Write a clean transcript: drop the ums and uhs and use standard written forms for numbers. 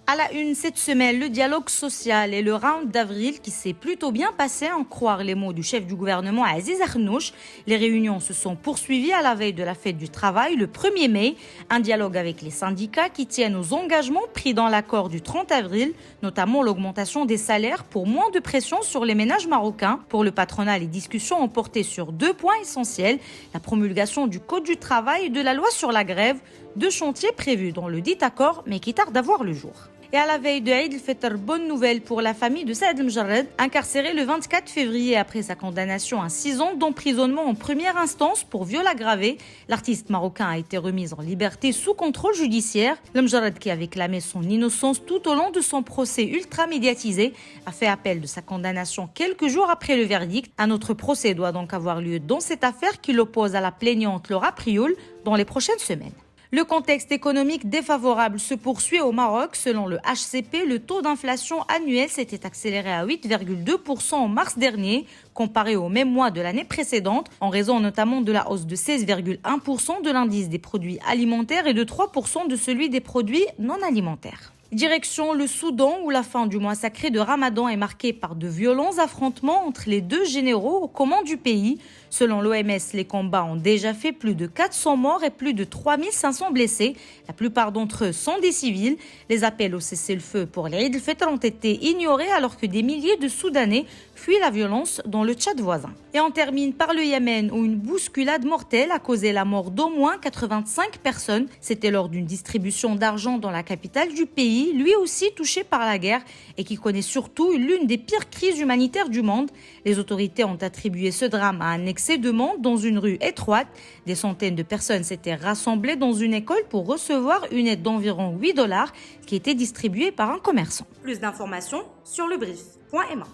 À la une cette semaine, le dialogue social et le round d'avril qui s'est plutôt bien passé, en croire les mots du chef du gouvernement Aziz Akhnouch. Les réunions se sont poursuivies à la veille de la fête du travail, le 1er mai. Un dialogue avec les syndicats qui tiennent aux engagements pris dans l'accord du 30 avril, notamment l'augmentation des salaires pour moins de pression sur les ménages marocains. Pour le patronat, les discussions ont porté sur 2 points essentiels, la promulgation du Code du travail et de la loi sur la grève, 2 chantiers prévus dans le dit accord mais qui tardent à voir le jour. Et à la veille de Eid el-Fitr, bonne nouvelle pour la famille de Saad El-Mjarrad, incarcéré le 24 février après sa condamnation à 6 ans d'emprisonnement en première instance pour viol aggravé. L'artiste marocain a été remis en liberté sous contrôle judiciaire. El-Mjarrad, qui avait clamé son innocence tout au long de son procès ultra médiatisé, a fait appel de sa condamnation quelques jours après le verdict. Un autre procès doit donc avoir lieu dans cette affaire qui l'oppose à la plaignante Laura Prioul dans les prochaines semaines. Le contexte économique défavorable se poursuit au Maroc. Selon le HCP, le taux d'inflation annuel s'était accéléré à 8,2% en mars dernier, comparé au même mois de l'année précédente, en raison notamment de la hausse de 16,1% de l'indice des produits alimentaires et de 3% de celui des produits non alimentaires. Direction le Soudan, où la fin du mois sacré de Ramadan est marquée par de violents affrontements entre les 2 généraux aux commandes du pays. Selon l'OMS, les combats ont déjà fait plus de 400 morts et plus de 3500 blessés. La plupart d'entre eux sont des civils. Les appels au cessez-le-feu pour l'Eid el-Fitr ont été ignorés alors que des milliers de Soudanais fuient la violence dans le Tchad voisin. Et on termine par le Yémen, où une bousculade mortelle a causé la mort d'au moins 85 personnes. C'était lors d'une distribution d'argent dans la capitale du pays, lui aussi touché par la guerre et qui connaît surtout l'une des pires crises humanitaires du monde. Les autorités ont attribué ce drame à un excès de monde dans une rue étroite. Des centaines de personnes s'étaient rassemblées dans une école pour recevoir une aide d'environ $8 qui était distribuée par un commerçant. Plus d'informations sur lebrief.ma.